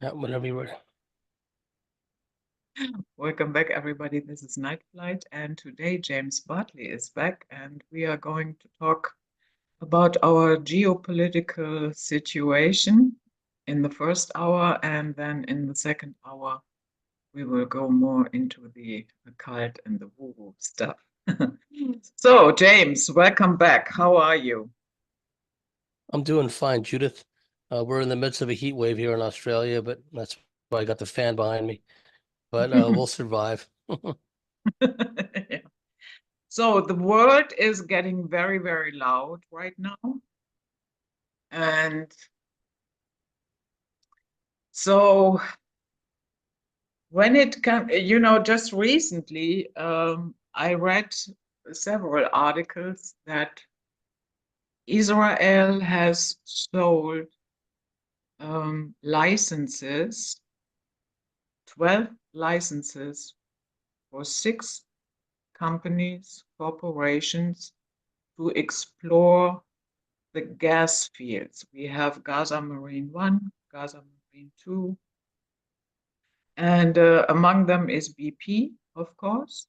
Yeah, whenever you're ready. Welcome back, everybody. This is Night Flight, and today James Bartley is back, and we are going to talk about our geopolitical situation in the first hour, and then in the second hour, we will go more into the occult and the woo-woo stuff. So, James, welcome back. How are you? I'm doing fine, Judith. We're in the midst of a heat wave here in Australia, but that's why I got the fan behind me. But we'll survive. Yeah. So, the world is getting very, very loud right now. And so when it comes, just recently, I read several articles that Israel has sold licenses, 12 licenses for 6 companies, corporations to explore the gas fields. We have Gaza Marine 1, Gaza Marine 2, and among them is BP, of course.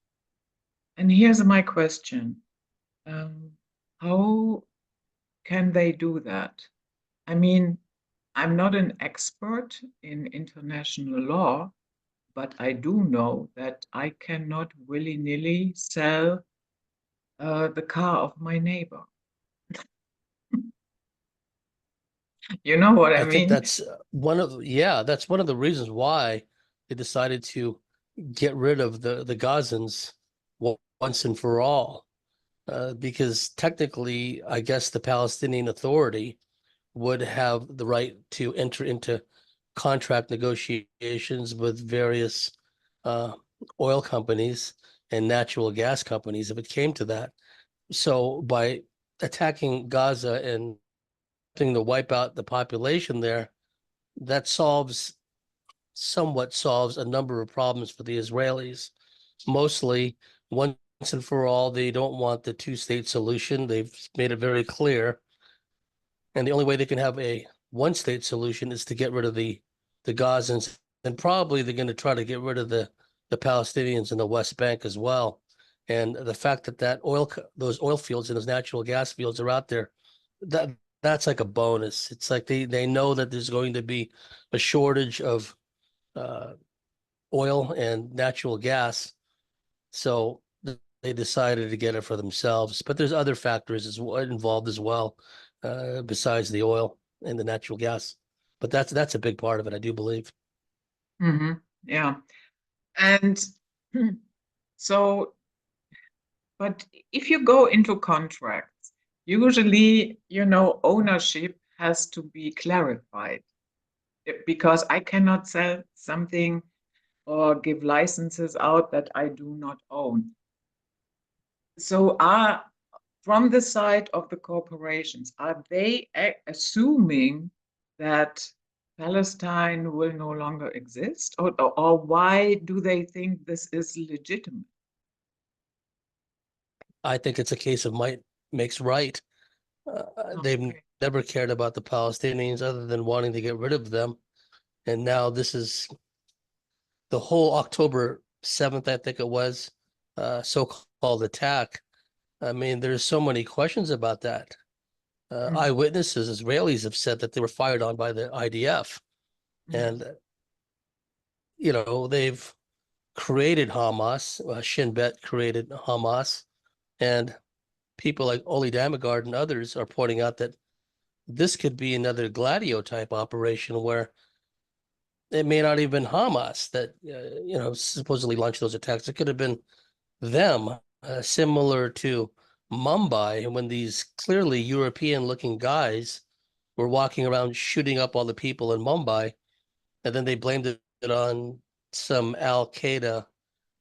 And here's my question. How can they do that? I mean, I'm not an expert in international law, but I do know that I cannot willy-nilly sell the car of my neighbor. You know what I I think mean? that's that's one of the reasons why they decided to get rid of the Gazans once and for all. Because technically, I guess the Palestinian Authority would have the right to enter into contract negotiations with various uh, oil companies and natural gas companies if it came to that. So by attacking Gaza and attempting to wipe out the population there, that somewhat solves a number of problems for the Israelis. Mostly, once and for all, they don't want the two-state solution. They've made it very clear. And the only way they can have a one-state solution is to get rid of the Gazans. And probably they're going to try to get rid of the Palestinians in the West Bank as well. And the fact that those oil fields and those natural gas fields are out there, that that's like a bonus. It's like they know that there's going to be a shortage of uh, oil and natural gas, so they decided to get it for themselves. But there's other factors involved as well, besides the oil and the natural gas. But that's a big part of it, I do believe. Hmm. Yeah. And so, but if you go into contracts, usually, ownership has to be clarified because I cannot sell something or give licenses out that I do not own. So from the side of the corporations, are they assuming that Palestine will no longer exist? Or why do they think this is legitimate? I think it's a case of might makes right. They've Okay. never cared about the Palestinians other than wanting to get rid of them. And now this is the whole October 7th, I think it was, so-called attack. I mean, there's so many questions about that. Mhm. Eyewitnesses, Israelis, have said that they were fired on by the IDF. Mhm. And, they've created Hamas. Shin Bet created Hamas. And people like Oli Damigard and others are pointing out that this could be another Gladio type operation where it may not even been Hamas that, supposedly launched those attacks. It could have been them, similar to Mumbai, when these clearly European looking guys were walking around shooting up all the people in Mumbai, and then they blamed it on some Al Qaeda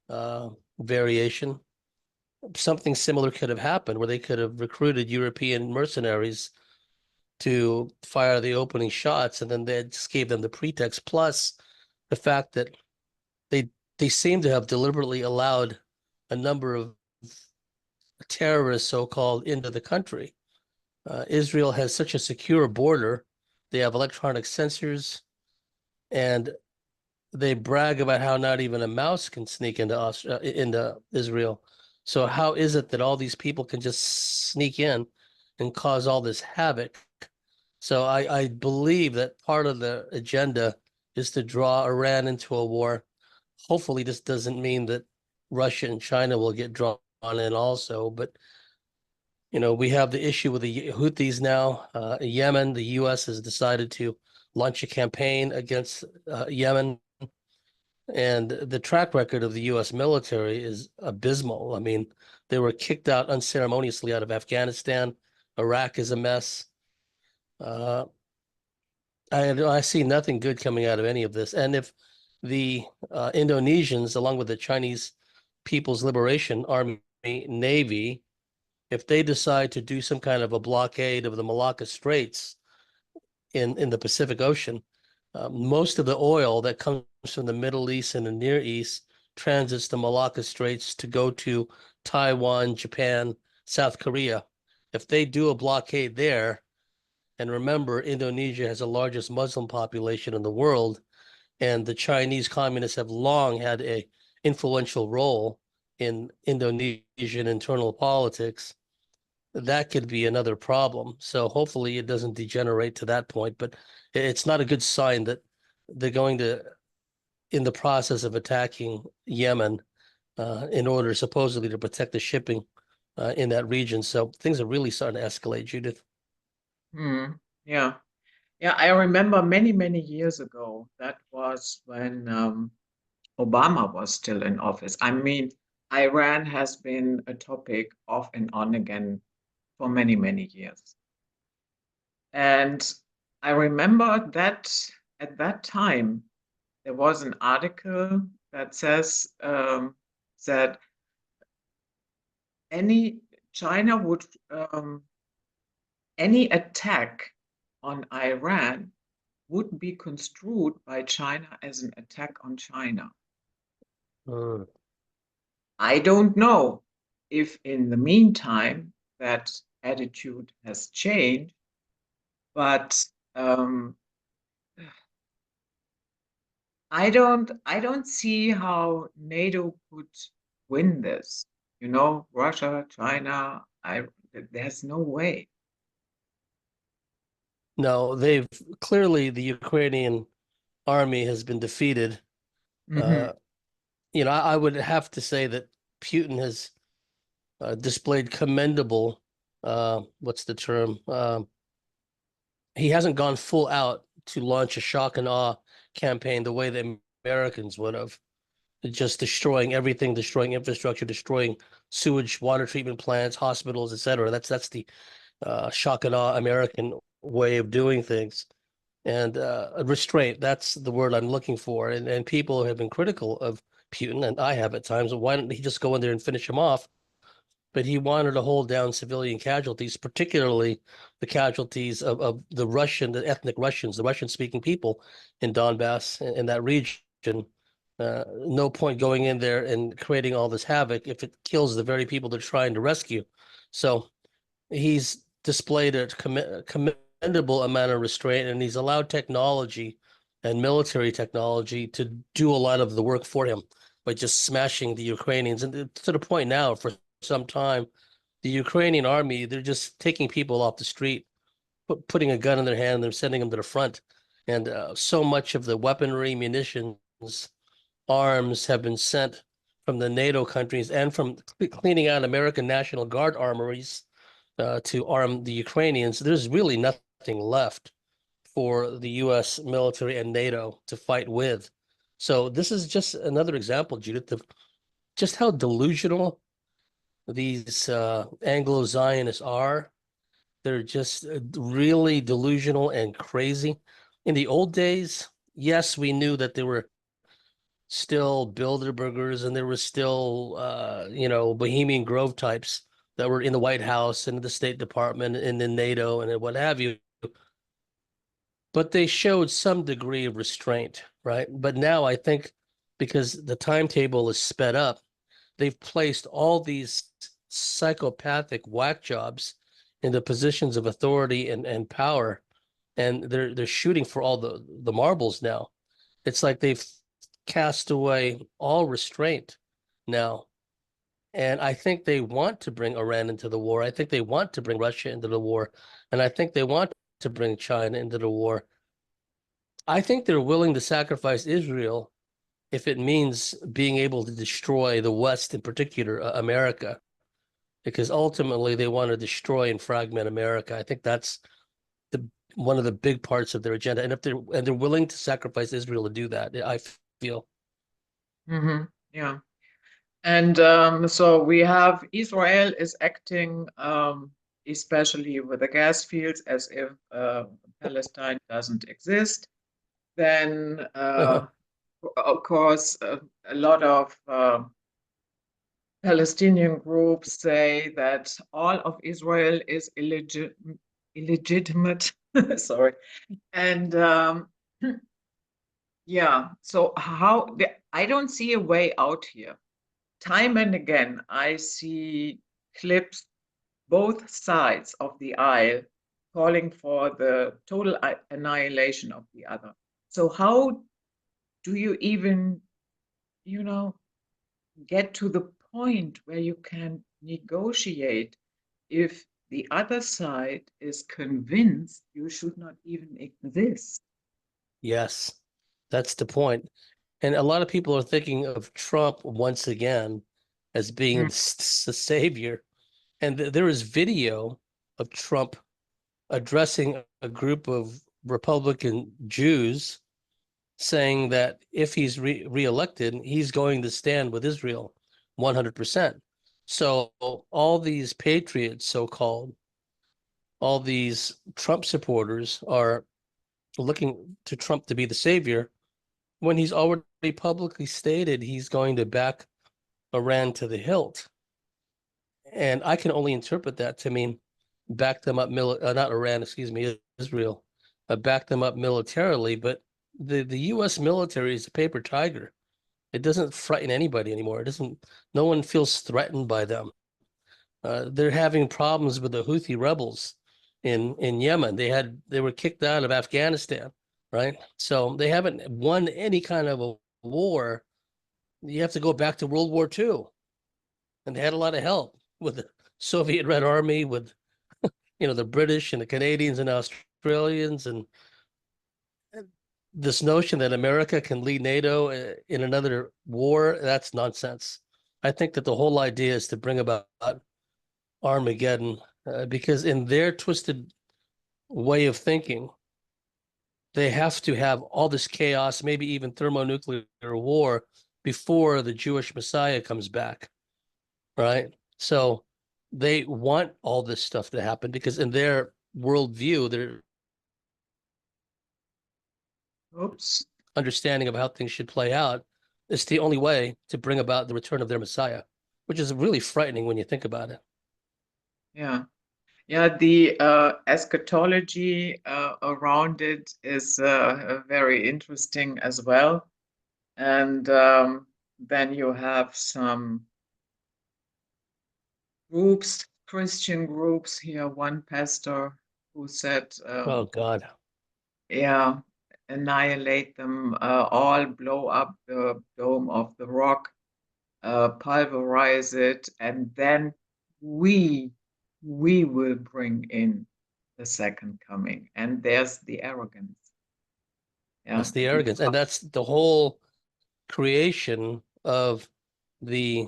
uh, variation. Something similar could have happened where they could have recruited European mercenaries to fire the opening shots, and then they just gave them the pretext. Plus, the fact that they they seem to have deliberately allowed a number of terrorists, so-called, into the country. Israel has such a secure border. They have electronic sensors. and they brag about how not even a mouse can sneak into Israel. So how is it that all these people can just sneak in and cause all this havoc? So I believe that part of the agenda is to draw Iran into a war. Hopefully, this doesn't mean that Russia and China will get drawn in also, but we have the issue with the Houthis now. Yemen, the U.S. has decided to launch a campaign against Yemen, and the track record of the U.S. military is abysmal. I mean, they were kicked out unceremoniously out of Afghanistan. Iraq is a mess. Uh, I see nothing good coming out of any of this. And if the Indonesians, along with the Chinese People's Liberation Army Navy, if they decide to do some kind of a blockade of the Malacca Straits in the Pacific Ocean, most of the oil that comes from the Middle East and the Near East transits the Malacca Straits to go to Taiwan, Japan, South Korea. If they do a blockade there, and remember, Indonesia has the largest Muslim population in the world, and the Chinese communists have long had a influential role in Indonesian internal politics. That could be another problem. So hopefully it doesn't degenerate to that point, but it's not a good sign that they're going to, in the process of attacking Yemen, in order supposedly to protect the shipping in that region. So things are really starting to escalate, Judith. Hmm. Yeah. Yeah, I remember many, many years ago. That was when Obama was still in office. I mean, Iran has been a topic off and on again for many, many years. And I remember that at that time, there was an article that says that any China would any attack on Iran would be construed by China as an attack on China. Mm. I don't know if in the meantime that attitude has changed, but I don't see how NATO could win this. Russia, China, there's no way. No, they've clearly the Ukrainian army has been defeated. Hmm. Uh, I would have to say that Putin has displayed commendable, what's the term? He hasn't gone full out to launch a shock and awe campaign the way the Americans would have, just destroying everything, destroying infrastructure, destroying sewage, water treatment plants, hospitals, etc. That's the shock and awe American way of doing things. And restraint, that's the word I'm looking for. And people have been critical of Putin, and I have at times. Why don't he just go in there and finish him off? But he wanted to hold down civilian casualties, particularly the casualties of the ethnic Russians, the Russian-speaking people in Donbass in that region. No point going in there and creating all this havoc if it kills the very people they're trying to rescue. So he's displayed a commendable amount of restraint, and he's allowed technology and military technology to do a lot of the work for him by just smashing the Ukrainians. And to the point now, for some time, the Ukrainian army, they're just taking people off the street, putting a gun in their hand, and they're sending them to the front. And so much of the weaponry, munitions, arms have been sent from the NATO countries and from cleaning out American National Guard armories to arm the Ukrainians. There's really nothing left for the U.S. military and NATO to fight with. So this is just another example, Judith, of just how delusional these Anglo-Zionists are. They're just really delusional and crazy. In the old days, yes, we knew that there were still Bilderbergers and there were still, Bohemian Grove types that were in the White House and the State Department and in NATO and what have you. But they showed some degree of restraint, right? But now I think because the timetable is sped up, they've placed all these psychopathic whack jobs into positions of authority and power, and they're shooting for all the marbles now. It's like they've cast away all restraint now. And I think they want to bring Iran into the war. I think they want to bring Russia into the war. And I think they want to bring China into the war. I think they're willing to sacrifice Israel if it means being able to destroy the West, in particular, America, because ultimately they want to destroy and fragment America. I think that's the one of the big parts of their agenda. And if they're willing to sacrifice Israel to do that, I feel. Yeah. And so we have Israel is acting, especially with the gas fields, as if Palestine doesn't exist. Then, of course, a lot of Palestinian groups say that all of Israel is illegitimate. Sorry. And yeah, so I don't see a way out here. Time and again, I see clips, both sides of the aisle, calling for the total annihilation of the other. So how do you even, get to the point where you can negotiate if the other side is convinced you should not even exist? Yes, that's the point. And a lot of people are thinking of Trump once again as being Mm. the savior. And there is video of Trump addressing a group of Republican Jews saying that if he's reelected, he's going to stand with Israel 100%. So all these patriots, so-called, all these Trump supporters are looking to Trump to be the savior when he's already publicly stated he's going to back Iran to the hilt. And I can only interpret that to mean back them up, not Iran, excuse me, Israel, back them up militarily. But the U.S. military is a paper tiger. It doesn't frighten anybody anymore. It doesn't. No one feels threatened by them. They're having problems with the Houthi rebels in Yemen. They were kicked out of Afghanistan, right? So they haven't won any kind of a war. You have to go back to World War II, and they had a lot of help with the Soviet Red Army, with the British and the Canadians and Australians, and this notion that America can lead NATO in another war, that's nonsense. I think that the whole idea is to bring about Armageddon, because in their twisted way of thinking, they have to have all this chaos, maybe even thermonuclear war, before the Jewish Messiah comes back, right? So they want all this stuff to happen because in their worldview, their Oops. understanding of how things should play out, it's the only way to bring about the return of their Messiah, which is really frightening when you think about it. Yeah. Yeah, the eschatology around it is very interesting as well. And then you have some groups, Christian groups here, one pastor who said, Oh God. yeah, annihilate them all, blow up the dome of the rock, pulverize it, and then we we will bring in the second coming. And there's the arrogance. Yeah, That's the arrogance. because And that's the whole creation of the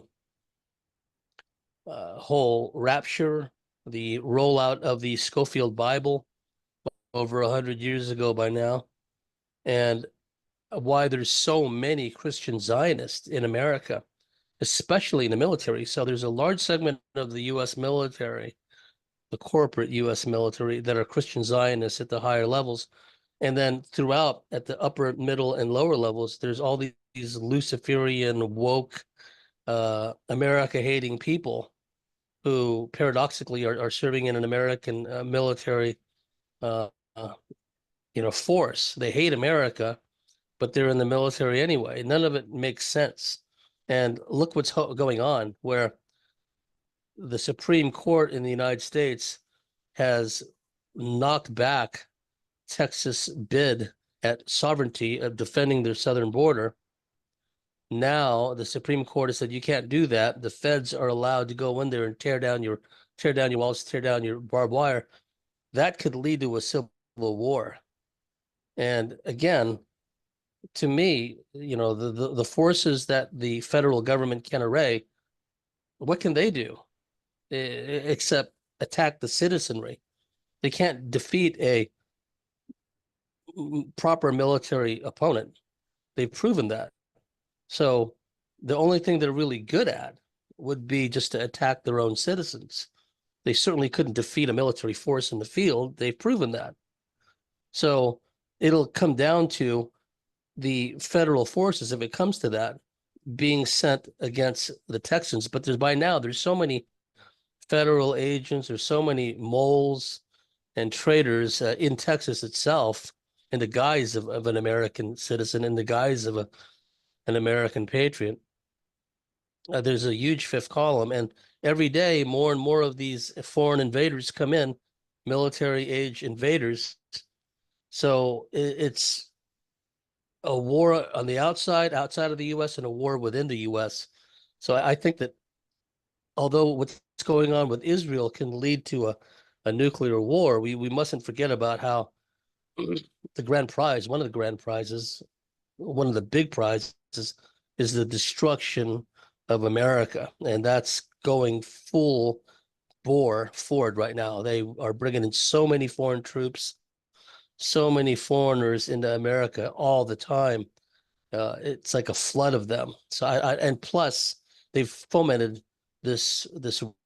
whole rapture, the rollout of the Schofield Bible over 100 years ago by now, and why there's so many Christian Zionists in America, especially in the military. So there's a large segment of the U.S. military, the corporate U.S. military, that are Christian Zionists at the higher levels. And then throughout at the upper, middle, and lower levels, there's all these Luciferian, woke, America hating people who paradoxically are serving in an American military uh, uh, force. They hate America, but they're in the military anyway. None of it makes sense. And look what's going on, where the Supreme Court in the United States has knocked back Texas' bid at sovereignty of defending their southern border. Now the Supreme Court has said you can't do that. The feds are allowed to go in there and tear down your walls, tear down your barbed wire. That could lead to a civil war. And again, to me, the forces that the federal government can array, what can they do except attack the citizenry? They can't defeat a proper military opponent. They've proven that. So the only thing they're really good at would be just to attack their own citizens. They certainly couldn't defeat a military force in the field. They've proven that. So it'll come down to the federal forces, if it comes to that, being sent against the Texans. But there's so many federal agents, there's so many moles and traitors in Texas itself, in the guise of an American citizen, in the guise of an American patriot. There's a huge fifth column, and every day more and more of these foreign invaders come in, military age invaders. So it's a war on the outside of the U.S., and a war within the U.S. So I think that although what's going on with Israel can lead to a nuclear war, we mustn't forget about how the grand prize, one of the grand prizes, one of the big prizes, is the destruction of America, and that's going full bore forward right now. They are bringing in so many foreign troops, so many foreigners into America all the time. It's like a flood of them. So and plus they've fomented this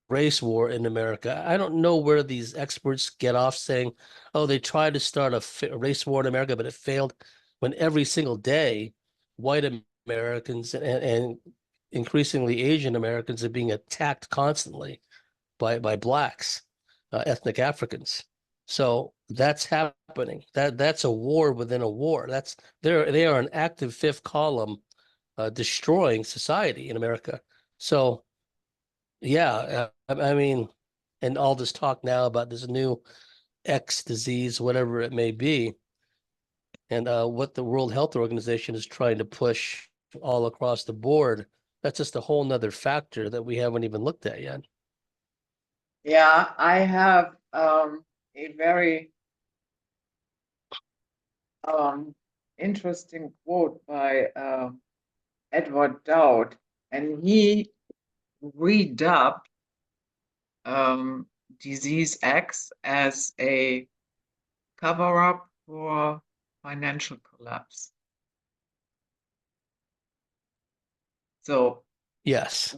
race war in America. I don't know where these experts get off saying, "Oh, they tried to start a race war in America, but it failed." When every single day, white Americans and increasingly Asian Americans are being attacked constantly by blacks, ethnic Africans. So that's happening. That's a war within a war. They are an active fifth column, destroying society in America. So yeah, I mean, and all this talk now about this new X disease, whatever it may be, and what the World Health Organization is trying to push all across the board. That's just a whole nother factor that we haven't even looked at yet. Yeah, I have a very um, interesting quote by Edward Dowd, and he redubbed disease X as a cover-up for financial collapse. So Yes.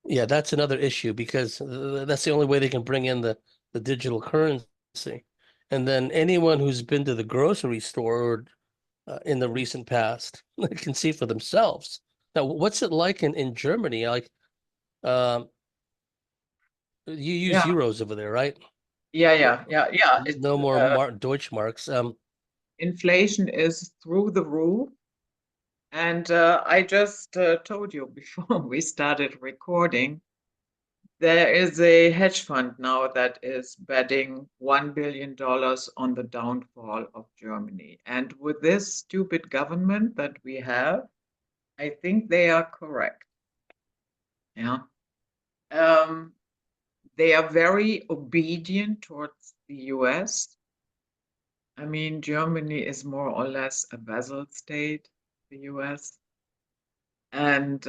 Yeah, that's another issue because that's the only way they can bring in the digital currency. And then anyone who's been to the grocery store in the recent past can see for themselves. Now, what's it like in Germany? Like, um, you use yeah, euros over there, right? yeah. It's No more Deutschmarks. inflation is through the roof. And I just told you before we started recording, there is a hedge fund now that is betting $1 billion on the downfall of Germany. And with this stupid government that we have, I think they are correct. Yeah. Um, they are very obedient towards the US. I mean, Germany is more or less a vassal state, the US. And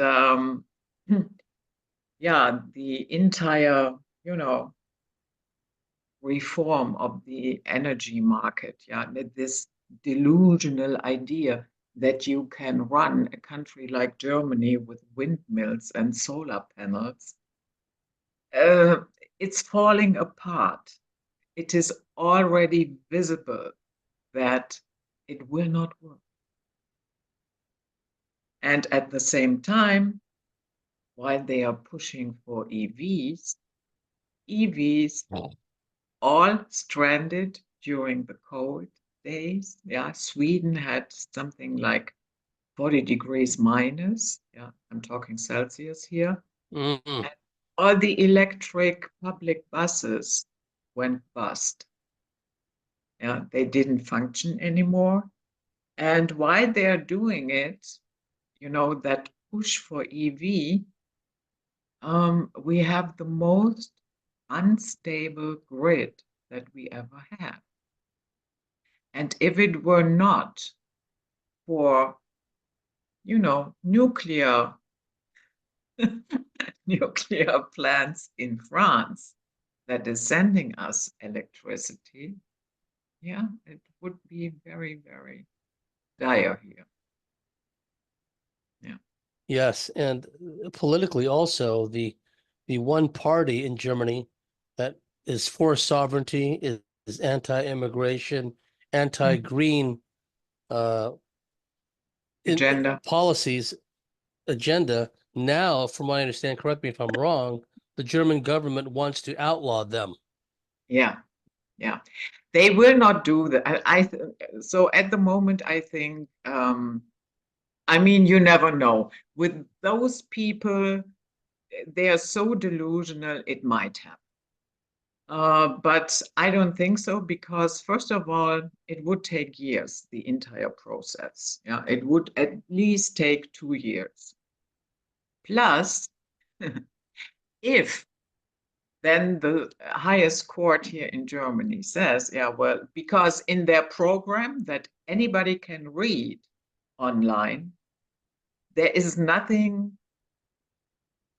yeah, the entire, reform of the energy market, yeah, this delusional idea that you can run a country like Germany with windmills and solar panels, uh, it's falling apart. It is already visible that it will not work. And at the same time, while they are pushing for EVs all stranded during the cold days. Yeah, Sweden had something like 40 degrees minus. Yeah, I'm talking Celsius here. Mm-mm. And all the electric public buses went bust. Yeah, they didn't function anymore. And why they're doing it, that push for EV, we have the most unstable grid that we ever had. And if it were not for, nuclear nuclear plants in France that is sending us electricity, yeah, it would be very, very dire here. Yeah. Yes, and politically also, the one party in Germany that is for sovereignty is anti-immigration, anti-green uh, Agenda. policies agenda. Now, from what I understand, correct me if I'm wrong, the German government wants to outlaw them. Yeah. Yeah. They will not do that. So at the moment, I think, I mean, you never know. With those people, they are so delusional, it might happen. But I don't think so, because first of all, it would take years, the entire process. Yeah, it would at least take 2 years. Plus, if then the highest court here in Germany says, yeah, well, because in their program that anybody can read online, there is nothing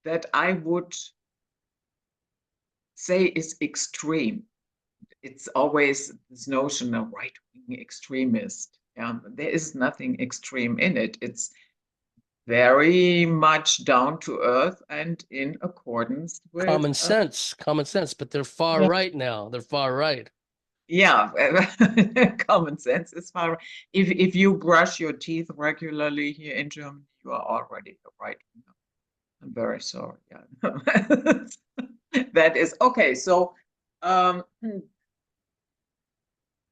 that I would say is extreme. It's always this notion of right-wing extremist. Yeah, there is nothing extreme in it. It's very much down to earth and in accordance with Common sense, but they're far right now. They're far right. yeah, common sense is far. If you brush your teeth regularly here in Germany, you are already the right winger. I'm very sorry. Yeah, that is okay. So, and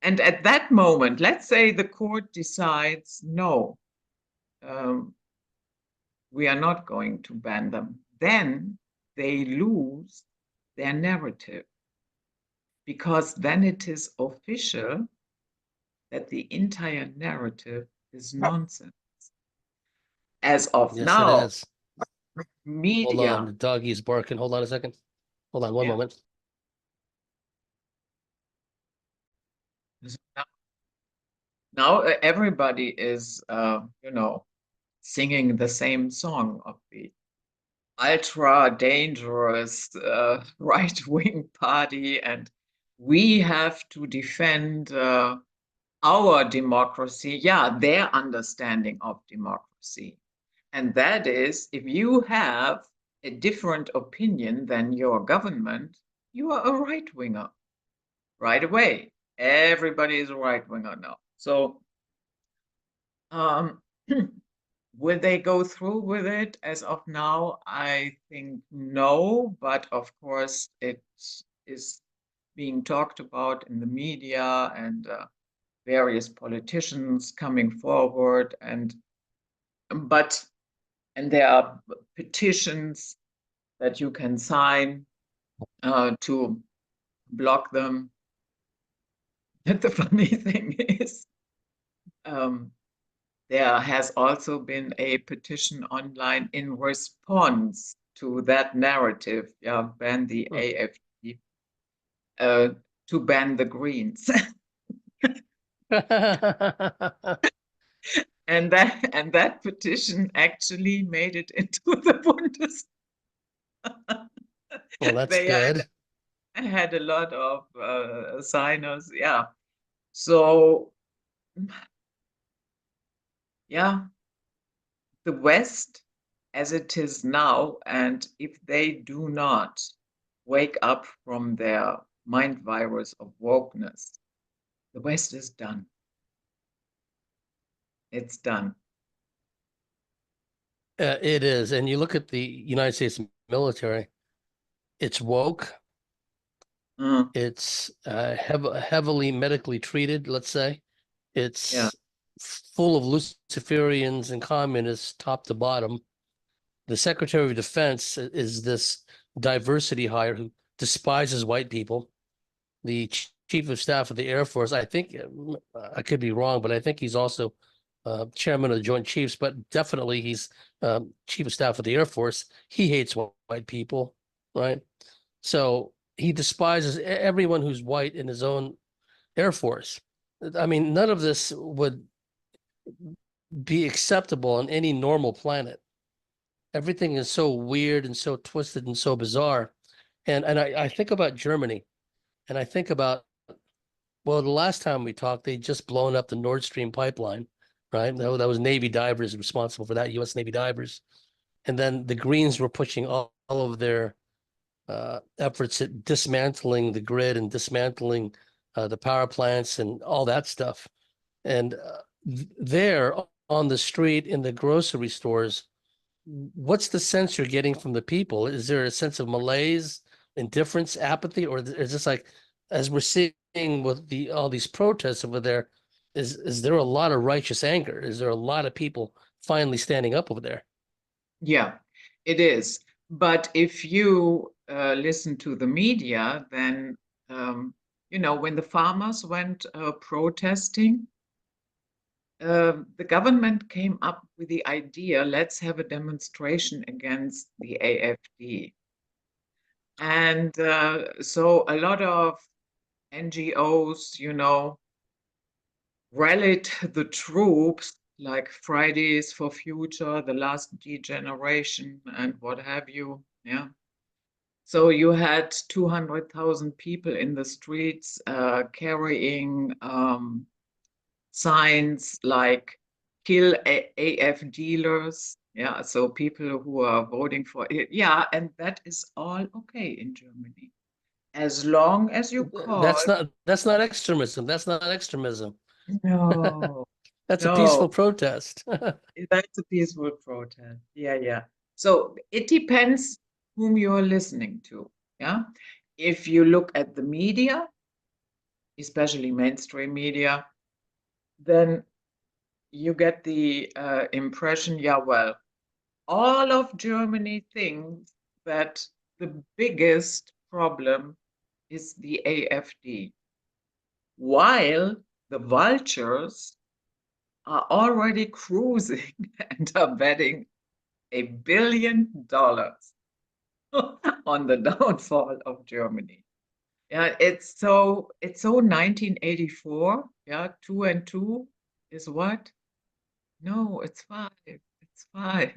at that moment, let's say the court decides no, we are not going to ban them. Then they lose their narrative, because then it is official that the entire narrative is nonsense. As of Yes, it now, is. Hold on, media, the doggy's barking. Hold on a second. Hold on one yeah, moment. now everybody is, singing the same song of the ultra dangerous right-wing party, and we have to defend our democracy. Yeah, their understanding of democracy. And that is, if you have a different opinion than your government, you are a right winger right away. Everybody is a right winger now. So, um, will they go through with it? As of now, I think no, but of course, it is being talked about in the media, and various politicians coming forward, but there are petitions that you can sign to block them. And the funny thing is, um, there has also been a petition online in response to that narrative, yeah, ban the AfD, uh, to ban the Greens. And that petition actually made it into the Bundestag. Well, that's They good. had a lot of signers, yeah. So, yeah, the West as it is now, and if they do not wake up from their mind virus of wokeness, the West is done. It's done. It is. And you look at the United States military, it's woke, Mm, it's heavily medically treated, let's say. yeah. It's full of Luciferians and communists, top to bottom. The Secretary of Defense is this diversity hire who despises white people. The chief of staff of the Air Force. I think I could be wrong, but I think he's also chairman of the Joint Chiefs. But definitely he's chief of staff of the Air Force. He hates white people, right? So he despises everyone who's white in his own Air Force. I mean, none of this would be acceptable on any normal planet. Everything is so weird and so twisted and so bizarre. And I think about Germany, and I think about, well, the last time we talked, they just blown up the Nord Stream pipeline, right? That was Navy divers responsible for that, U.S. Navy divers. And then the Greens were pushing all of their efforts at dismantling the grid and dismantling the power plants and all that stuff. And there on the street in the grocery stores, what's the sense you're getting from the people? Is there a sense of malaise, indifference, apathy, or is this like, as we're seeing with all these protests over there, is there a lot of righteous anger? Is there a lot of people finally standing up over there? Yeah, it is. But if you listen to the media, then when the farmers went protesting, the government came up with the idea, let's have a demonstration against the AfD. And so a lot of NGOs, rallied the troops, like Fridays for Future, The Last Degeneration, and what have you. Yeah. So you had 200,000 people in the streets carrying signs like kill AF dealers. Yeah, so people who are voting for it. Yeah, and that is all okay in Germany. As long as you call. That's not extremism. That's not extremism. No, That's a no, peaceful protest. that's a peaceful protest. Yeah, yeah. So it depends whom you're listening to. Yeah. If you look at the media, especially mainstream media, then you get the impression, yeah, well, all of Germany thinks that the biggest problem is the AfD, while the vultures are already cruising and are betting $1 billion on the downfall of Germany. Yeah, it's so 1984. Yeah, two and two is what? No, it's five. It's five.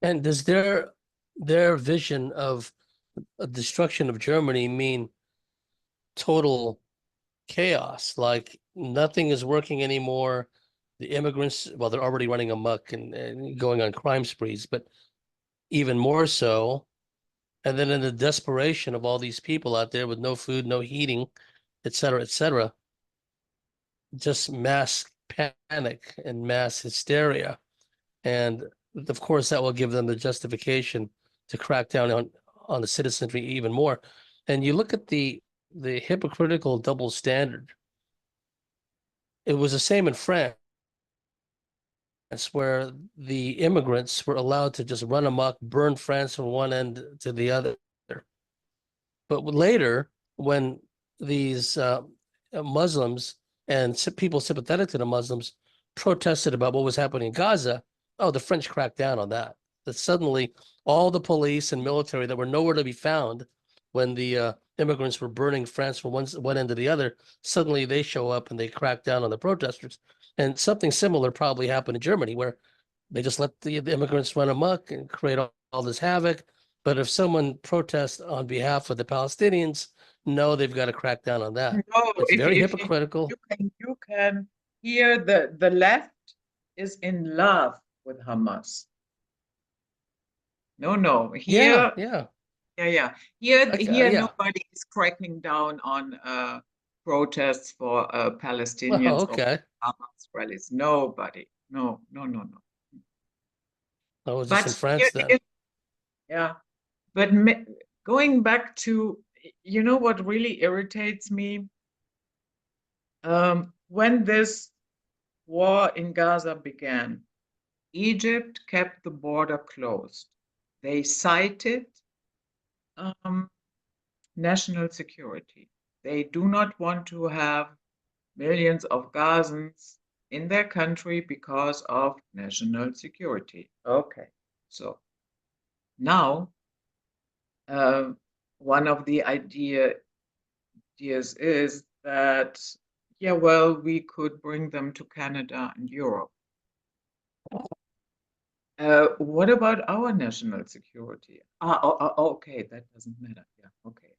And does their vision of a destruction of Germany mean total chaos? Like nothing is working anymore. The immigrants, well, they're already running amok and going on crime sprees, but even more so. And then in the desperation of all these people out there with no food, no heating, et cetera, just mass panic and mass hysteria. And of course, that will give them the justification to crack down on the citizenry even more. And you look at the hypocritical double standard. It was the same in France, where the immigrants were allowed to just run amok, burn France from one end to the other. But later, when these Muslims and people sympathetic to the Muslims protested about what was happening in Gaza, oh, the French cracked down on that. That suddenly all the police and military that were nowhere to be found when the immigrants were burning France from one end to the other, suddenly they show up and they crack down on the protesters. And something similar probably happened in Germany, where they just let the immigrants run amok and create all this havoc. But if someone protests on behalf of the Palestinians, no, they've got to crack down on that. No, It's if very if you hypocritical. you can hear the left is in love with Hamas. No, Yeah, here, yeah. yeah, yeah. Here Yeah. nobody is cracking down on protests for Well, Palestinians or okay. Hamas rallies. Nobody. No, no, no, no. I was just in But France then. yeah. But going back to, what really irritates me, when this war in Gaza began, Egypt kept the border closed. They cited um, national security. They do not want to have millions of Gazans in their country because of national security. Okay, so now one of the ideas is that, yeah, well, we could bring them to Canada and Europe. What about our national security? Okay, that doesn't matter. Yeah, okay.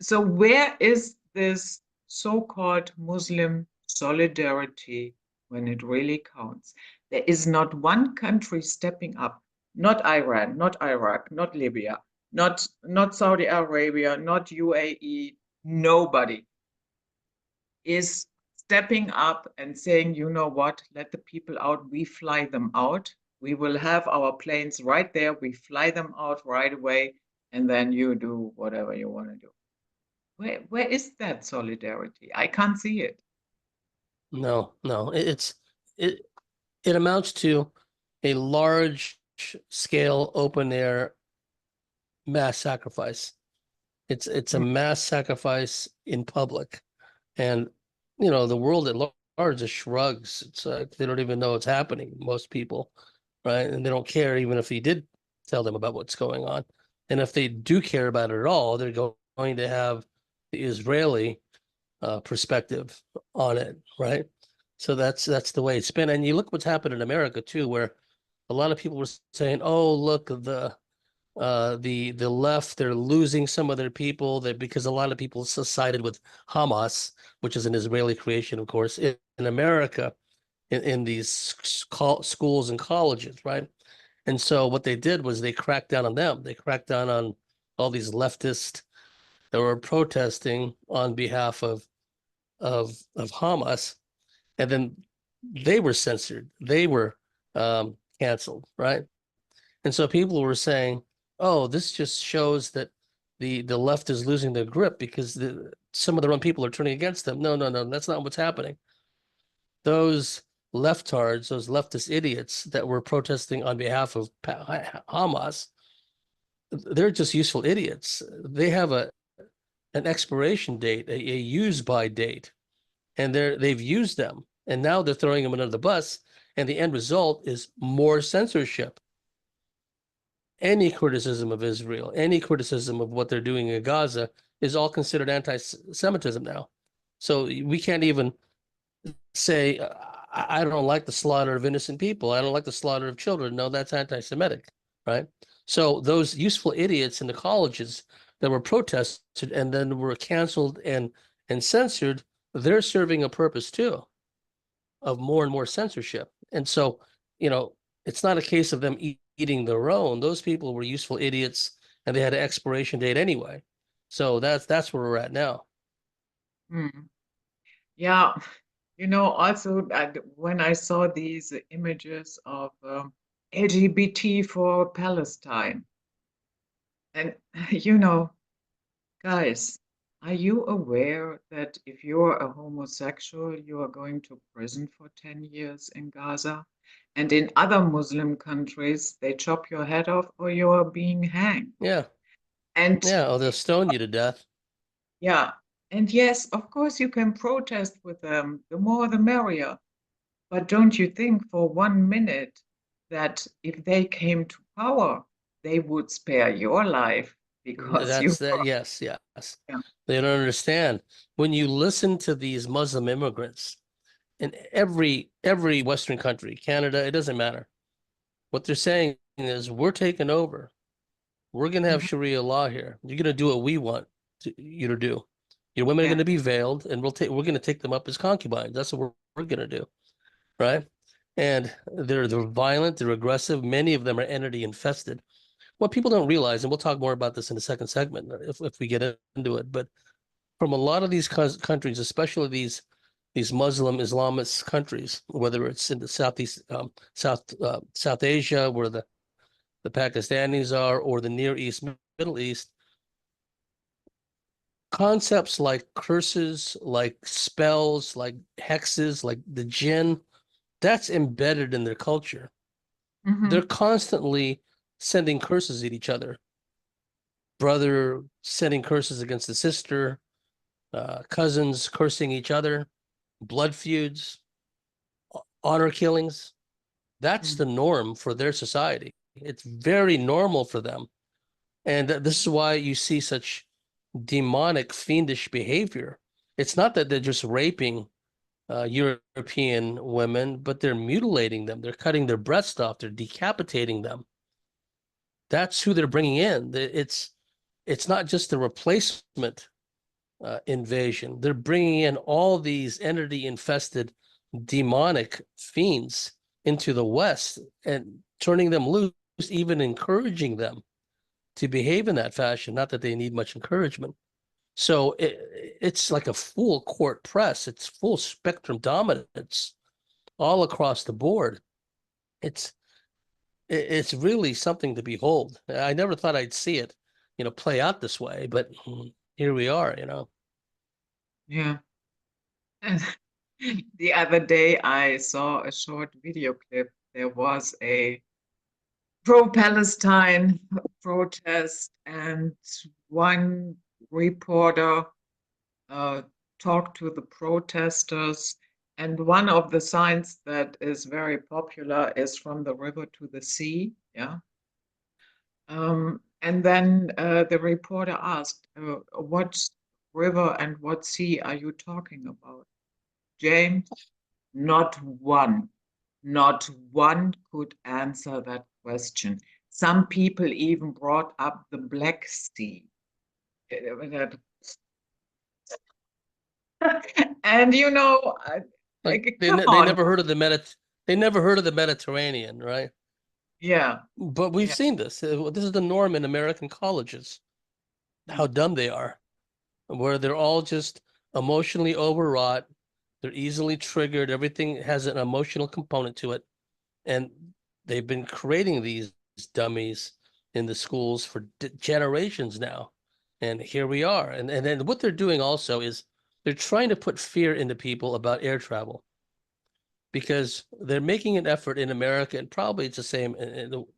So where is this so-called Muslim solidarity when it really counts? There is not one country stepping up, not Iran, not Iraq, not Libya, not Saudi Arabia, not UAE, nobody is stepping up and saying, you know what, let the people out, we fly them out. We will have our planes right there, we fly them out right away, and then you do whatever you want to do. Where is that solidarity? I can't see it. No, no. It it amounts to a large scale open air mass sacrifice. It's a Mm. mass sacrifice in public. And the world at large just shrugs. It's like they don't even know what's happening, most people, right? And they don't care even if he did tell them about what's going on. And if they do care about it at all, they're going to have the Israeli perspective on it, right? So that's the way it's been. And you look what's happened in America too, where a lot of people were saying, "Oh, look, the left, they're losing some of their people that because a lot of people sided with Hamas, which is an Israeli creation, of course, in America, in these schools and colleges, right? And so what they did was they cracked down on them. They cracked down on all these leftists that were protesting on behalf of Hamas, and then they were censored. They were canceled, right? And so people were saying, "Oh, this just shows that the left is losing their grip because some of their own people are turning against them." No, no, no, that's not what's happening. Those leftards, those leftist idiots that were protesting on behalf of Hamas, they're just useful idiots. They have an expiration date, a use by date, and they've used them, and now they're throwing them under the bus, and the end result is more censorship. Any criticism of Israel, any criticism of what they're doing in Gaza is all considered anti-Semitism now. So we can't even say, I don't like the slaughter of innocent people. I don't like the slaughter of children. No, that's anti-Semitic, right? So those useful idiots in the colleges that were protested and then were canceled and censored, they're serving a purpose too of more and more censorship. And so, it's not a case of them eating their own. Those people were useful idiots and they had an expiration date anyway. So that's where we're at now. Mm. Yeah, also when I saw these images of LGBT for Palestine, and guys, are you aware that if you're a homosexual, you are going to prison for 10 years in Gaza? And in other Muslim countries, they chop your head off or you're being hanged. Yeah. And Yeah. Oh, they'll stone you to death. yeah, and yes, of course you can protest with them. The more the merrier. But don't you think for 1 minute that if they came to power, they would spare your life because you That's that. were, Yes. Yes. yeah. They don't understand. When you listen to these Muslim immigrants in every Western country, Canada, it doesn't matter. What they're saying is we're taking over. We're going to have Mhm. Sharia law here. You're going to do what we want you to do. Your women are Yeah. going to be veiled, and we're going to take them up as concubines. That's what we're going to do, right? And they're violent, they're aggressive. Many of them are entity infested. What people don't realize, and we'll talk more about this in the second segment if we get into it, but from a lot of these countries, especially these Muslim Islamist countries, whether it's in the Southeast, South Asia, where the Pakistanis are, or the Near East, Middle East, concepts like curses, like spells, like hexes, like the jinn, that's embedded in their culture. They're Hmm. constantly sending curses at each other. brother sending curses against the sister, cousins cursing each other, blood feuds, honor killings. That's the norm for their society. It's very normal for them. And this is why you see such demonic, fiendish behavior. It's not that they're just raping European women, but they're mutilating them. They're cutting their breasts off. They're decapitating them. That's who they're bringing in. It's not just a replacement invasion. They're bringing in all these entity-infested demonic fiends into the West and turning them loose, even encouraging them to behave in that fashion. Not that they need much encouragement. So it's like a full court press. It's full spectrum dominance all across the board. It's really something to behold. I never thought I'd see it, play out this way, but here we are. Yeah. And the other day I saw a short video clip. There was a pro-Palestine protest, and one reporter talked to the protesters. And one of the signs that is very popular is from the river to the sea. Yeah. And then the reporter asked, what river and what sea are you talking about? James, not one could answer that question. Some people even brought up the Black Sea. And Like come they on. never heard of they never heard of the Mediterranean, right? Yeah, But we've yeah, seen this. This is the norm in American colleges, how mm, dumb they are, where they're all just emotionally overwrought. They're easily triggered. Everything has an emotional component to it. And they've been creating these dummies in the schools for generations now. And here we are. And then what they're doing also is they're trying to put fear into people about air travel because they're making an effort in America, and probably it's the same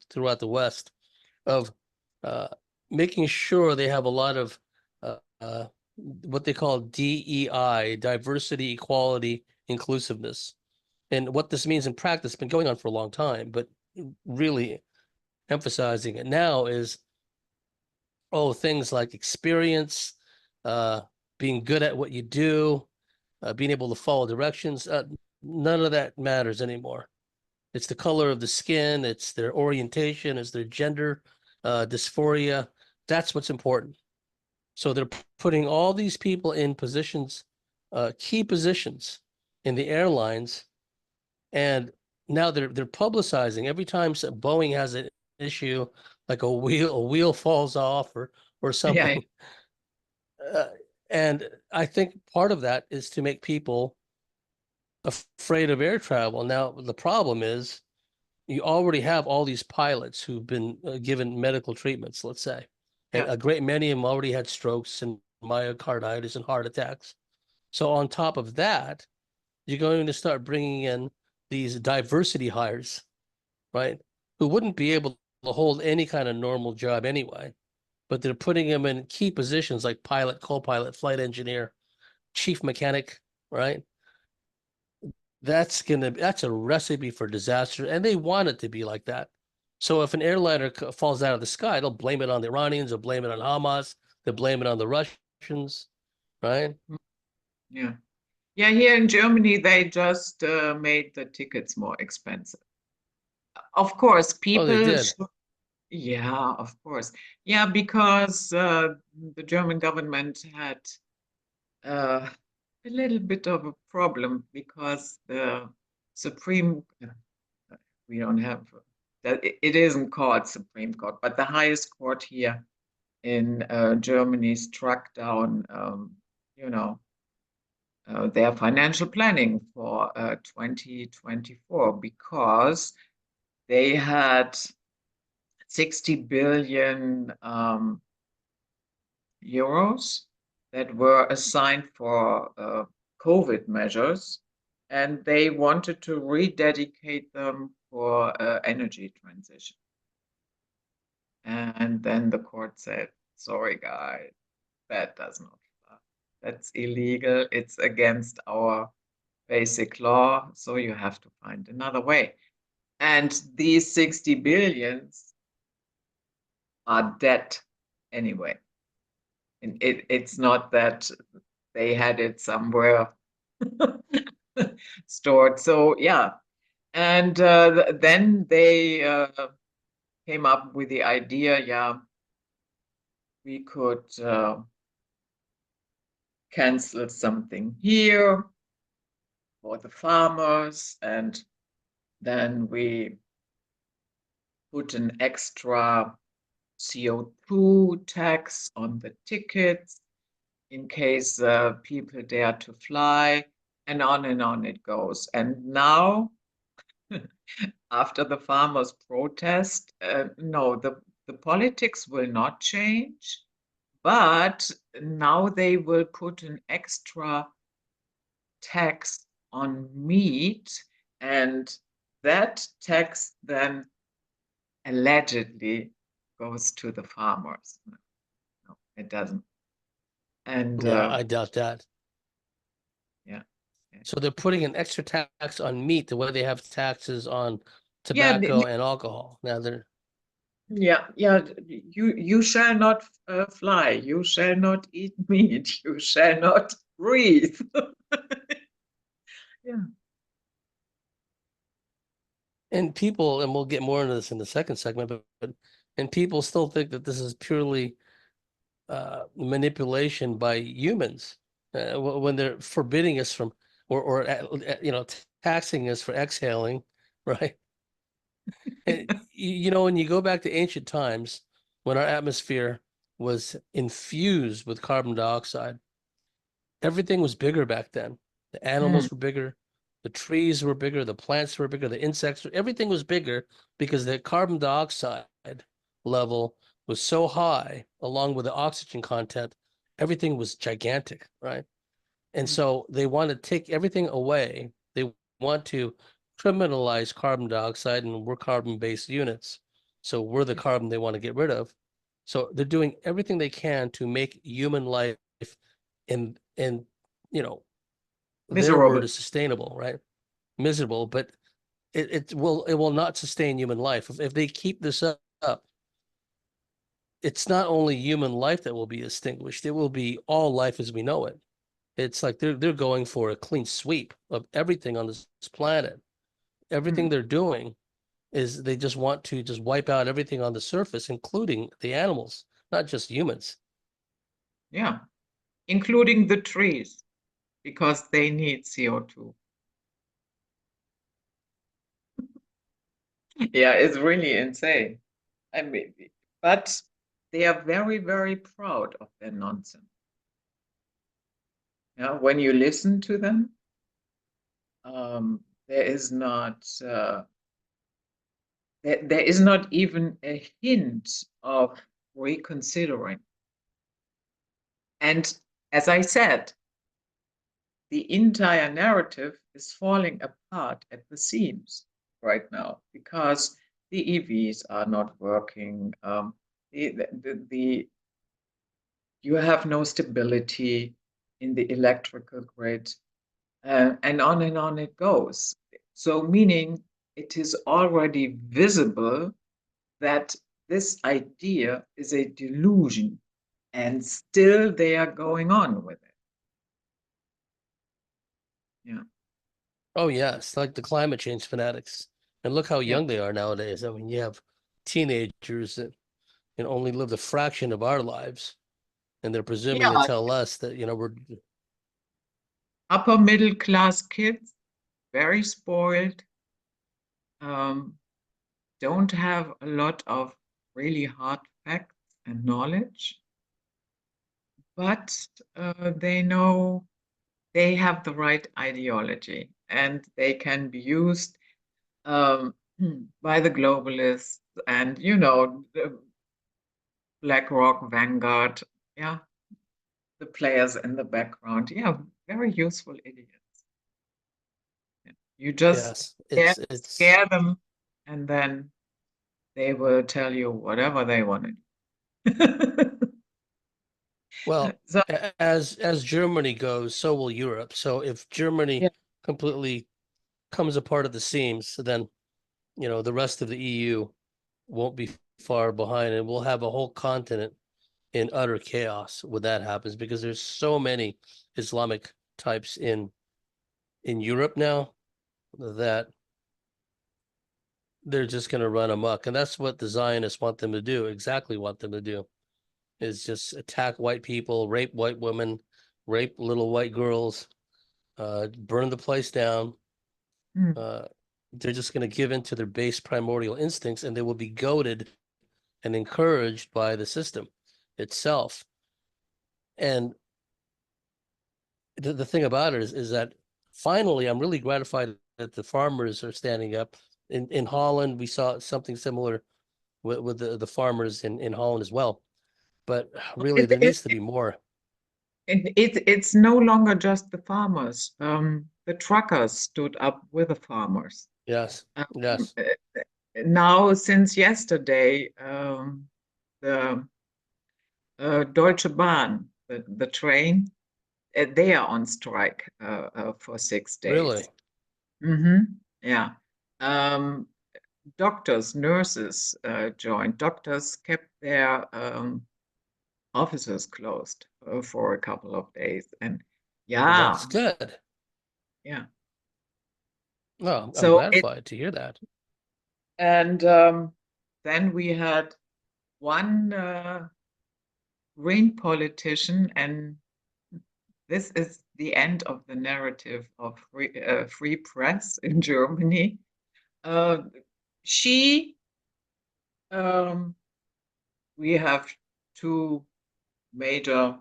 throughout the West, of uh, making sure they have a lot of uh, uh, what they call DEI, diversity, equality, inclusiveness. And what this means in practice has been going on for a long time, but really emphasizing it now is, things like experience, uh, being good at what you do, being able to follow directions. None of that matters anymore. It's the color of the skin, it's their orientation, it's their gender, dysphoria. That's what's important. So they're putting all these people in positions, key positions in the airlines, and now they're publicizing every time Boeing has an issue, like a wheel falls off or yeah, something. Uh, and I think part of that is to make people afraid of air travel. Now, the problem is you already have all these pilots who've been given medical treatments, let's say, and yeah, a great many of them already had strokes and myocarditis and heart attacks. So on top of that, you're going to start bringing in these diversity hires, right? Who wouldn't be able to hold any kind of normal job anyway, but they're putting them in key positions like pilot, co-pilot, flight engineer, chief mechanic, right? That's a recipe for disaster, and they want it to be like that. So if an airliner falls out of the sky, they'll blame it on the Iranians, they'll blame it on Hamas, they'll blame it on the Russians, right? mm, yeah. Yeah, here in Germany, they just made the tickets more expensive. Of course, Oh, they people did. should, yeah, of course. Yeah, because the German government had uh, a little bit of a problem because the Supreme, we don't have that, it isn't called Supreme Court, but the highest court here in Germany struck down, you know, their financial planning for 2024 because they had 60 billion euros that were assigned for COVID measures, and they wanted to rededicate them for energy transition. And then the court said, sorry, guys, that does not fly. That's illegal. It's against our basic law. So you have to find another way. And these 60 billions are dead anyway. And it's not that they had it somewhere stored. So yeah. And then they came up with the idea, yeah, we could cancel something here for the farmers, and then we put an extra CO2 tax on the tickets in case people dare to fly, and on it goes. And now, after the farmers' protest, no, the politics will not change, but now they will put an extra tax on meat, and that tax then allegedly goes to the farmers. No, it doesn't. And Yeah, I doubt that. yeah, yeah, So they're putting an extra tax on meat the way they have taxes on yeah, tobacco and alcohol. Now they're yeah, yeah. You shall not fly. You shall not eat meat. You shall not breathe. Yeah. and people, and we'll get more into this in the second segment, but and people still think that this is purely manipulation by humans when they're forbidding us from or taxing us for exhaling, right? And when you go back to ancient times when our atmosphere was infused with carbon dioxide, everything was bigger back then. The Mm, animals were bigger, the trees were bigger, the plants were bigger, the insects, everything was bigger because the carbon dioxide level was so high, along with the oxygen content, everything was gigantic, right? And mm, so they want to take everything away. They want to criminalize carbon dioxide, and we're carbon-based units. So we're the yeah. carbon they want to get rid of. So they're doing everything they can to make human life in you know their Miserable. word is sustainable, right? Miserable, but it will not sustain human life. If they keep this up, it's not only human life that will be extinguished, it will be all life as we know it. It's like they're going for a clean sweep of everything on this planet. Everything Mm, they're doing is they just want to just wipe out everything on the surface, including the animals, not just humans. yeah, including the trees because they need CO2. Yeah, it's really insane. I mean, but they are very, very proud of their nonsense. Yeah, when you listen to them, there is not there is not even a hint of reconsidering. And as I said, the entire narrative is falling apart at the seams right now because the EVs are not working. The you have no stability in the electrical grid, and on it goes. So, meaning it is already visible that this idea is a delusion, and still they are going on with it. Yeah, Oh yes, like the climate change fanatics. And look how yeah, young they are nowadays. I mean, you have teenagers that can only live the fraction of our lives, and they're presuming to yeah. tell us that, we're Upper middle class kids, very spoiled, um, don't have a lot of really hard facts and knowledge, but they know they have the right ideology and they can be used um, by the globalists and, the BlackRock, Vanguard, yeah, the players in the background. Yeah, very useful idiots. Yeah. You just yes, it's scare them and then they will tell you whatever they want to do. Well, So as Germany goes, so will Europe. So if Germany yeah, completely comes apart at the seams, then the rest of the EU won't be far behind, and we'll have a whole continent in utter chaos when that happens because there's so many Islamic types in Europe now that they're just going to run amok, and that's what the Zionists want them to do. Exactly want them to do is just attack white people, rape white women, rape little white girls, burn the place down. mm, Uh, they're just going to give in to their base primordial instincts, and they will be goaded and encouraged by the system itself. And the thing about it is that finally, I'm really gratified that the farmers are standing up. In Holland, we saw something similar with the farmers in Holland as well. But really, it, there it, needs to be more. it's no longer just the farmers. The truckers stood up with the farmers. Yes, Um, yes, Now, since yesterday, the Deutsche Bahn, the train, they are on strike for 6 days. really. Hmm. Yeah. Um, Doctors, nurses joined. Doctors kept their offices closed for a couple of days. And Well, yeah, that's good. yeah. Well, I'm So it, gratified to hear that. and then we had one green politician, and this is the end of the narrative of free press in Germany. Uh, she, um, we have two major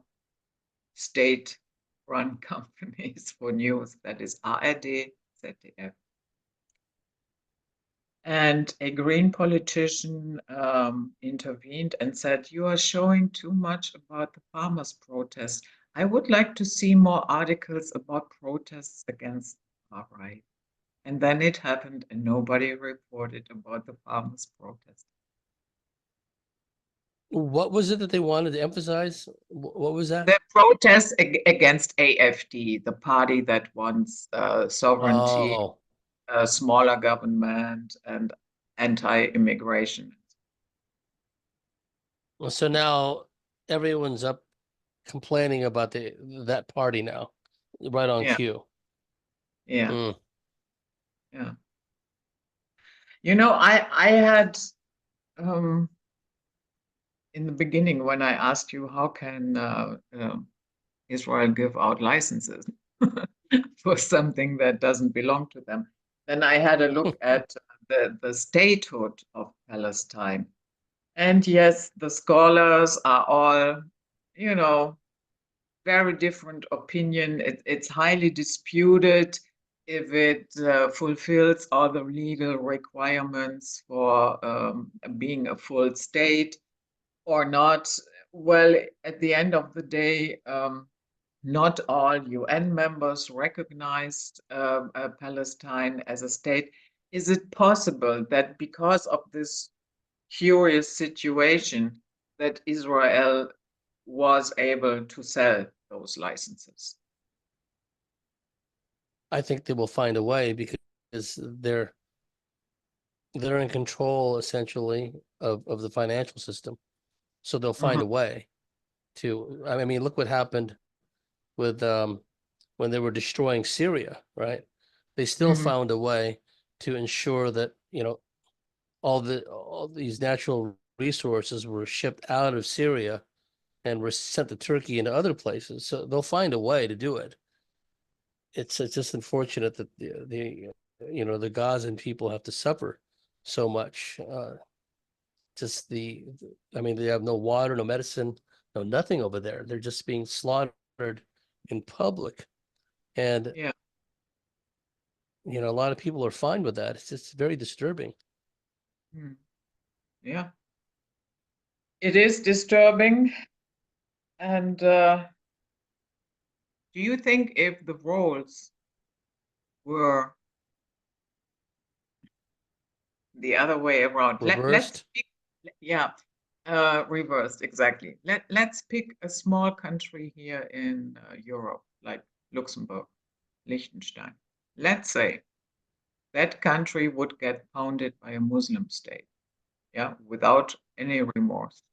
state-run companies for news, that is ARD, ZDF. And a green politician intervened and said, "You are showing too much about the farmers' protests. I would like to see more articles about protests against far right." And then it happened, and nobody reported about the farmers' protest. What was it that they wanted to emphasize? What was that? The protest against AfD, the party that wants sovereignty, Oh, smaller government, and anti-immigration. so now everyone's up complaining about that party now, right on Yeah, cue. yeah, Mm. yeah. I had um, in the beginning when I asked you how can Israel give out licenses for something that doesn't belong to them, then I had a look at the statehood of Palestine. And yes, the scholars are all, you know, very different opinion. It's highly disputed if it fulfills all the legal requirements for being a full state or not. Well, at the end of the day, not all UN members recognized Palestine as a state. Is it possible that because of this curious situation, that Israel was able to sell those licenses? I think they will find a way because they're in control essentially of the financial system. So they'll find Uh-huh. a way to. I mean, look what happened with when they were destroying Syria, right? They still Hmm. found a way to ensure that, all these natural resources were shipped out of Syria and were sent to Turkey and to other places. So they'll find a way to do it. It's just unfortunate that the Gazan people have to suffer so much. Just I mean, they have no water, no medicine, no nothing over there. They're just being slaughtered in public. And, Yeah. a lot of people are fine with that. It's just very disturbing. Mm. Yeah. It is disturbing. And do you think if the roles were the other way around, let's Reversed? speak, yeah, Reversed, exactly. Let's pick a small country here in Europe, like Luxembourg, Liechtenstein. Let's say that country would get pounded by a Muslim state, yeah, without any remorse.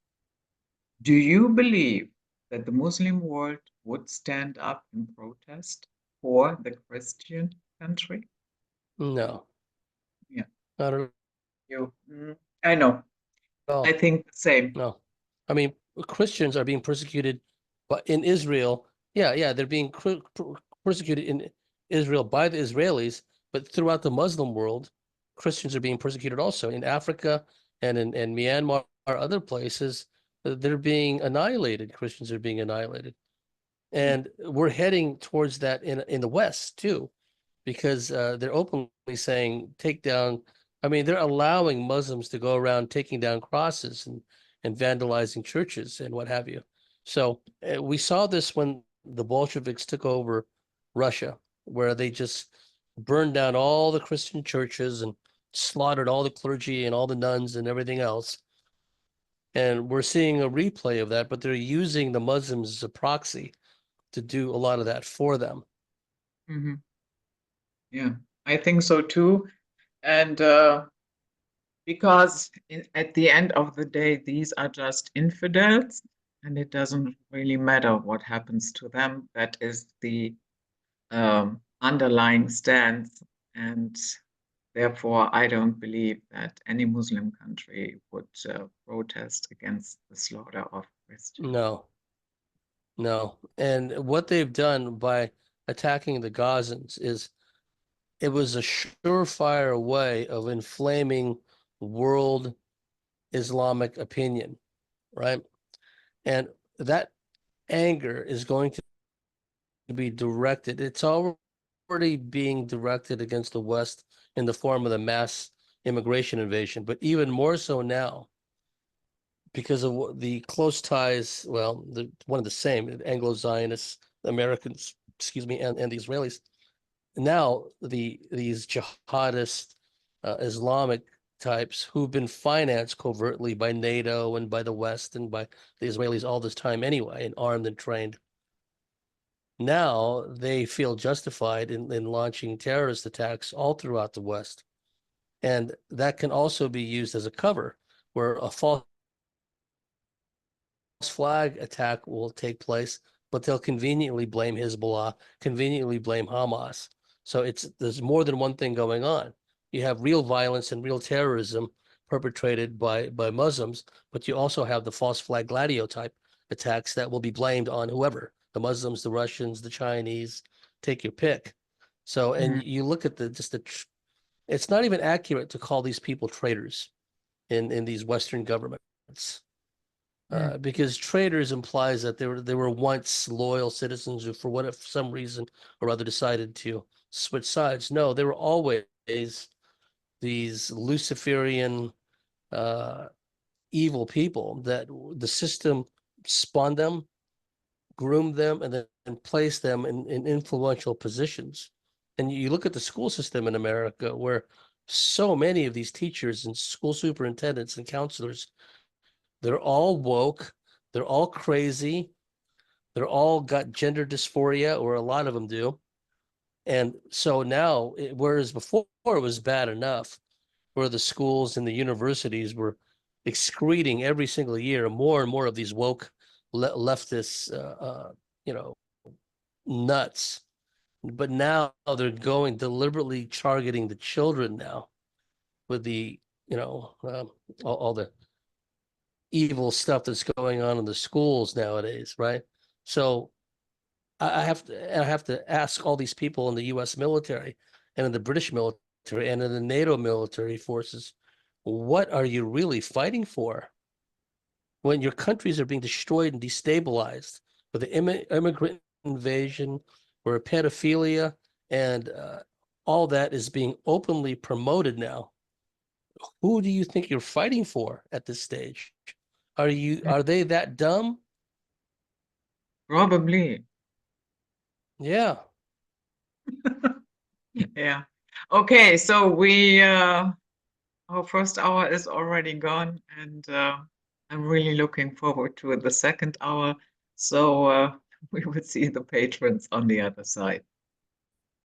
Do you believe that the Muslim world would stand up in protest for the Christian country? No, Yeah, not at you. I know. I all. think the same. No. I mean, Christians are being persecuted, but in Israel, yeah, they're being persecuted in Israel by the Israelis, but throughout the Muslim world, Christians are being persecuted also in Africa and in Myanmar or other places. They're being annihilated. Christians are being annihilated, and we're heading towards that in the West too, because they're openly saying take down. I mean, they're allowing Muslims to go around taking down crosses and vandalizing churches and what have you. So we saw this when the Bolsheviks took over Russia, where they just burned down all the Christian churches and slaughtered all the clergy and all the nuns and everything else. And we're seeing a replay of that, but they're using the Muslims as a proxy to do a lot of that for them. Hmm. Yeah, I think so too. And because at the end of the day, these are just infidels, and it doesn't really matter what happens to them. That is the underlying stance. And therefore, I don't believe that any Muslim country would protest against the slaughter of Christians. No, no. And what they've done by attacking the Gazans is it was a surefire way of inflaming world Islamic opinion, right? And that anger is going to be directed. It's already being directed against the West in the form of the mass immigration invasion, but even more so now because of the close ties, well, one of the same, Anglo-Zionists, Americans, excuse me, and the Israelis. Now these jihadist Islamic types who've been financed covertly by NATO and by the West and by the Israelis all this time anyway, and armed and trained. Now they feel justified in launching terrorist attacks all throughout the West. And that can also be used as a cover where a false flag attack will take place, but they'll conveniently blame Hezbollah, conveniently blame Hamas. So there's more than one thing going on. You have real violence and real terrorism perpetrated by Muslims, but you also have the false flag gladio type attacks that will be blamed on whoever, the Muslims, the Russians, the Chinese, take your pick. So, and Mhm. you look at it's not even accurate to call these people traitors in these Western governments Mhm. because traitors implies that they were once loyal citizens who, for some reason or other, decided to switch sides. No, they were always these Luciferian, uh, evil people that the system spawned them, groomed them, and then placed them in influential positions. And you look at the school system in America, where so many of these teachers and school superintendents and counselors, they're all woke, they're all crazy, they're all got gender dysphoria, or a lot of them do. And so now, whereas before it was bad enough, where the schools and the universities were excreting every single year more and more of these woke leftist, you know, nuts. But now they're going deliberately targeting the children now with the, you know, all the evil stuff that's going on in the schools nowadays, right? So I have to ask all these people in the U.S. military and in the British military and in the NATO military forces, what are you really fighting for when your countries are being destroyed and destabilized with the immigrant invasion, where pedophilia and all that is being openly promoted now? Who do you think you're fighting for at this stage? Are they that dumb? Probably. Yeah. Yeah. Okay, so we our first hour is already gone, and I'm really looking forward to the second hour. So we will see the patrons on the other side.